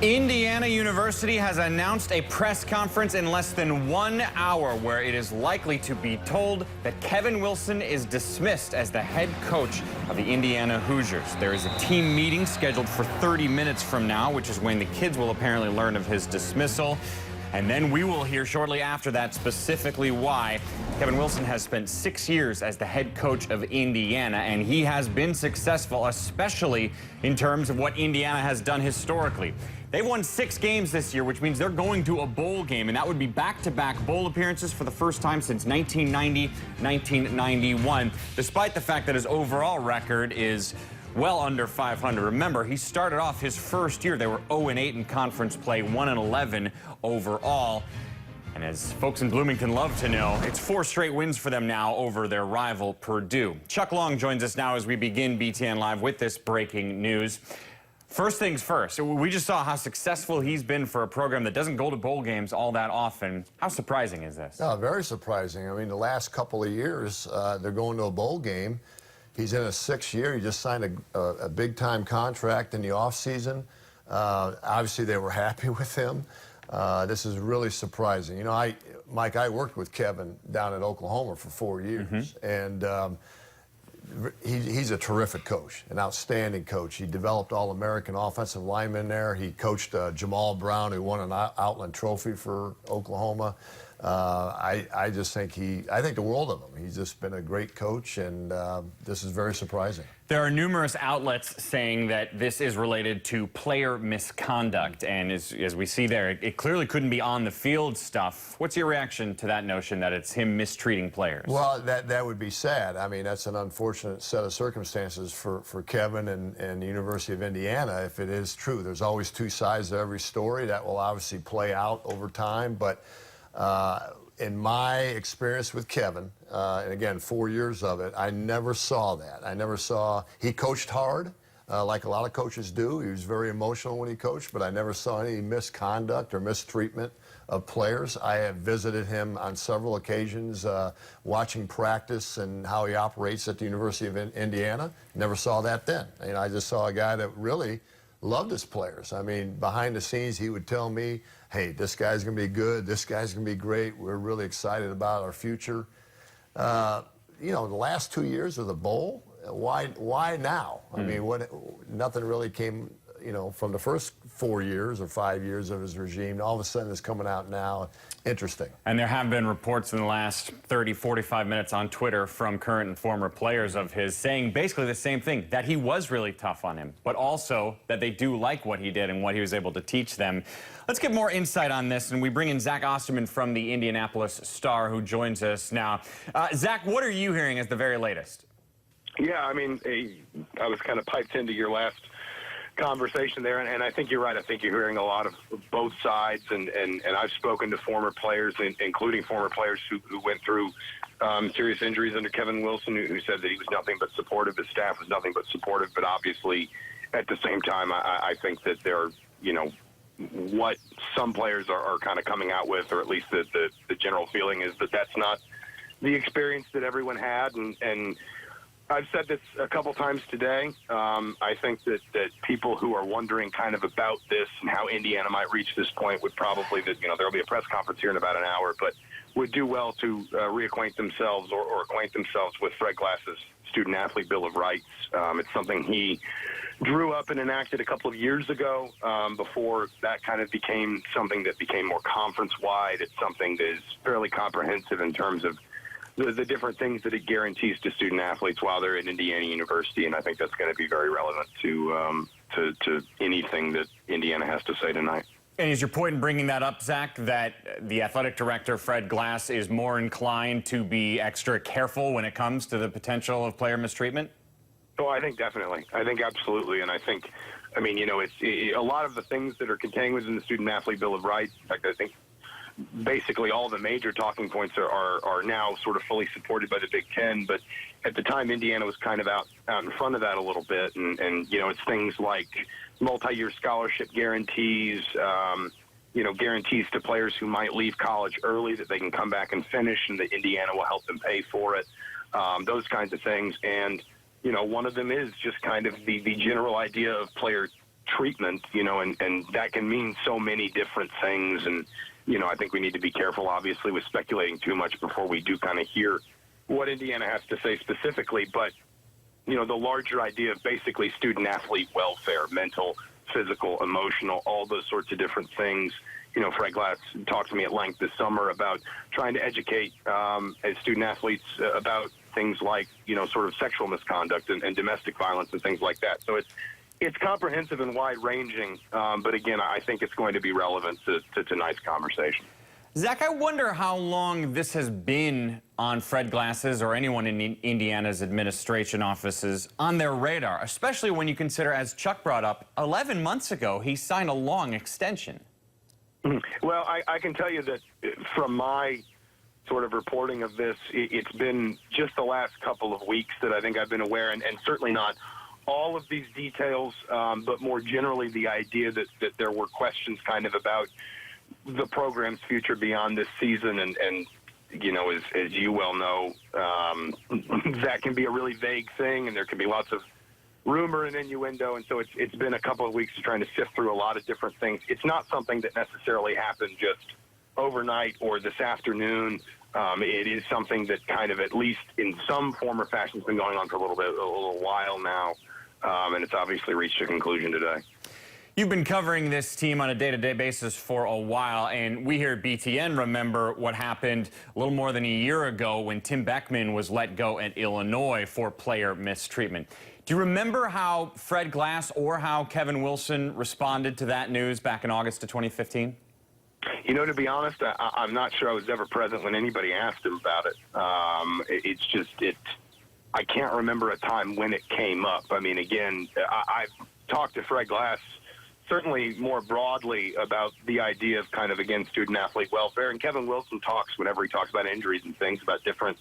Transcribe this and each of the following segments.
Indiana University has announced a press conference in less than 1 hour where it is likely to be told that Kevin Wilson is dismissed as the head coach of the Indiana Hoosiers. There is a team meeting scheduled for 30 minutes from now, which is when the kids will apparently learn of his dismissal. And then we will hear shortly after that specifically why. Kevin Wilson has spent 6 years as the head coach of Indiana, and he has been successful, especially in terms of what Indiana has done historically. They've won 6 games this year, which means they're going to a bowl game, and that would be back-to-back bowl appearances for the first time since 1990-1991, despite the fact that his overall record is well under 500. Remember, he started off his first year. They were 0-8 in conference play, 1-11 overall. And as folks in Bloomington love to know, it's 4 straight wins for them now over their rival Purdue. Chuck Long joins us now as we begin BTN Live with this breaking news. First things first, we just saw how successful he's been for a program that doesn't go to bowl games all that often. How surprising is this? Oh, very surprising. I mean, the last couple of years, they're going to a bowl game. He's in his 6th year. He just signed a big-time contract in the offseason. Obviously, they were happy with him. This is really surprising. You know, Mike, I worked with Kevin down at Oklahoma for 4 years, and he's a terrific coach, an outstanding coach. He developed All-American offensive linemen there. He coached Jamal Brown, who won an Outland Trophy for Oklahoma. I just think I think the world of him. He's just been a great coach, and this is very surprising. There are numerous outlets saying that this is related to player misconduct, and as we see there, it clearly couldn't be on the field stuff. What's your reaction to that notion that it's him mistreating players? Well, that would be sad. I mean, that's an unfortunate set of circumstances for Kevin and the University of Indiana if it is true. There's always 2 sides to every story. That will obviously play out over time, but in my experience with Kevin, and again, 4 years of it, I never saw that. I never saw, he coached hard, like a lot of coaches do. He was very emotional when he coached, but I never saw any misconduct or mistreatment of players. I have visited him on several occasions, watching practice and how he operates at the University of Indiana. Never saw that then. You know, I just saw a guy that really loved his players. I mean, behind the scenes, he would tell me, hey, this guy's going to be good, this guy's going to be great, we're really excited about our future. You know, the last 2 years of the bowl, why now? I mean, nothing really came, you know, from the first 4 years or 5 years of his regime. All of a sudden it's coming out now. Interesting. And there have been reports in the last 30, 45 minutes on Twitter from current and former players of his saying basically the same thing, that he was really tough on him, but also that they do like what he did and what he was able to teach them. Let's get more insight on this, and we bring in Zach Osterman from the Indianapolis Star, who joins us now. Zach, what are you hearing as the very latest? Yeah, I mean, I was kind of piped into your last conversation there, and I think you're right. I think you're hearing a lot of both sides, and I've spoken to former players, including former players who went through serious injuries under Kevin Wilson, who said that he was nothing but supportive, his staff was nothing but supportive, but obviously at the same time, I think that they're, you know, what some players are kind of coming out with, or at least the general feeling is that that's not the experience that everyone had, and I've said this a couple times today. I think that people who are wondering kind of about this and how Indiana might reach this point would probably, you know, there'll be a press conference here in about an hour, but would do well to reacquaint themselves or acquaint themselves with Fred Glass's Student-Athlete Bill of Rights. It's something he drew up and enacted a couple of years ago before that kind of became something that became more conference-wide. It's something that is fairly comprehensive in terms of the different things that it guarantees to student athletes while they're at Indiana University, and I think that's going to be very relevant to anything that Indiana has to say tonight. And is your point in bringing that up, Zach, that the athletic director, Fred Glass, is more inclined to be extra careful when it comes to the potential of player mistreatment? Oh, I think definitely. I think absolutely. And I think, I mean, you know, it's a lot of the things that are contained within the Student-Athlete Bill of Rights. In fact, I think basically all the major talking points are now sort of fully supported by the Big Ten, but at the time Indiana was kind of out in front of that a little bit, and you know, it's things like multi-year scholarship guarantees, you know, guarantees to players who might leave college early that they can come back and finish, and that Indiana will help them pay for it, those kinds of things. And you know, one of them is just kind of the general idea of player treatment, and that can mean so many different things. And, I think we need to be careful, obviously, with speculating too much before we do kind of hear what Indiana has to say specifically. But, the larger idea of basically student-athlete welfare, mental, physical, emotional, all those sorts of different things. Fred Glass talked to me at length this summer about trying to educate as student-athletes about things like, sort of sexual misconduct and domestic violence and things like that. So it's comprehensive and wide-ranging, but again, I think it's going to be relevant to tonight's conversation. Zach, I wonder how long this has been on Fred Glass's or anyone in Indiana's administration offices on their radar, especially when you consider, as Chuck brought up, 11 months ago, he signed a long extension. Well, I can tell you that from my sort of reporting of this, it's been just the last couple of weeks that I think I've been aware, and certainly not all of these details, but more generally the idea that there were questions kind of about the program's future beyond this season. And as you well know, that can be a really vague thing, and there can be lots of rumor and innuendo, and so it's been a couple of weeks trying to sift through a lot of different things. It's not something that necessarily happened just overnight or this afternoon. It is something that kind of, at least in some form or fashion, has been going on for a little while now, and it's obviously reached a conclusion today. You've been covering this team on a day-to-day basis for a while, and we here at BTN remember what happened a little more than a year ago when Tim Beckman was let go at Illinois for player mistreatment. Do you remember how Fred Glass or how Kevin Wilson responded to that news back in August of 2015? To be honest, I'm not sure I was ever present when anybody asked him about it. I can't remember a time when it came up. I mean, again, I've talked to Fred Glass certainly more broadly about the idea of kind of, again, student-athlete welfare. And Kevin Wilson talks, whenever he talks about injuries and things, about different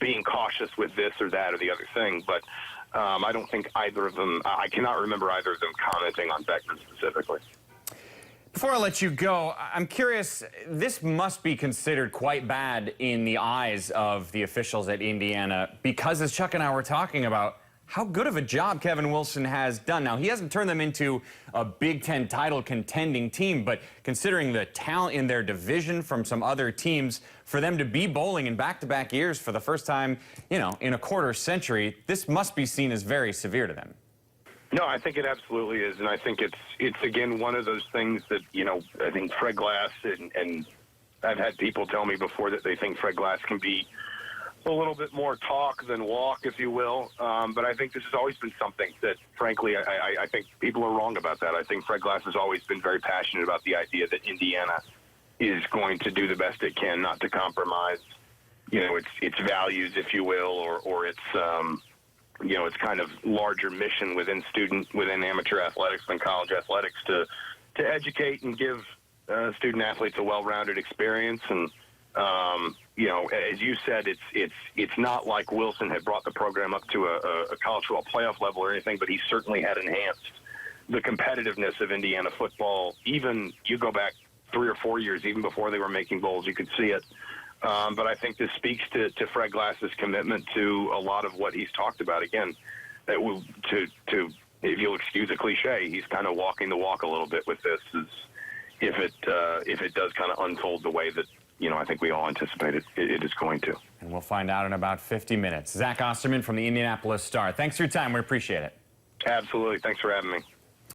being cautious with this or that or the other thing. But I don't think either of them, I cannot remember either of them commenting on Beckman specifically. Before I let you go, I'm curious, this must be considered quite bad in the eyes of the officials at Indiana because, as Chuck and I were talking about, how good of a job Kevin Wilson has done. Now, he hasn't turned them into a Big Ten title contending team, but considering the talent in their division from some other teams, for them to be bowling in back-to-back years for the first time, in a quarter century, this must be seen as very severe to them. No, I think it absolutely is, and I think it's again one of those things that I think Fred Glass and I've had people tell me before that they think Fred Glass can be a little bit more talk than walk, if you will. But I think this has always been something that, frankly, I think people are wrong about that. I think Fred Glass has always been very passionate about the idea that Indiana is going to do the best it can not to compromise, its values, if you will, or its its kind of larger mission within amateur athletics and college athletics to educate and give student athletes a well-rounded experience. And as you said, it's not like Wilson had brought the program up to a college football playoff level or anything, but he certainly had enhanced the competitiveness of Indiana football. Even you go back 3 or 4 years, even before they were making bowls, you could see it. But I think this speaks to Fred Glass's commitment to a lot of what he's talked about. Again, that if you'll excuse a cliche, he's kind of walking the walk a little bit with this. If it does kind of unfold the way that I think we all anticipated it is going to. And we'll find out in about 50 minutes. Zach Osterman from the Indianapolis Star. Thanks for your time. We appreciate it. Absolutely. Thanks for having me.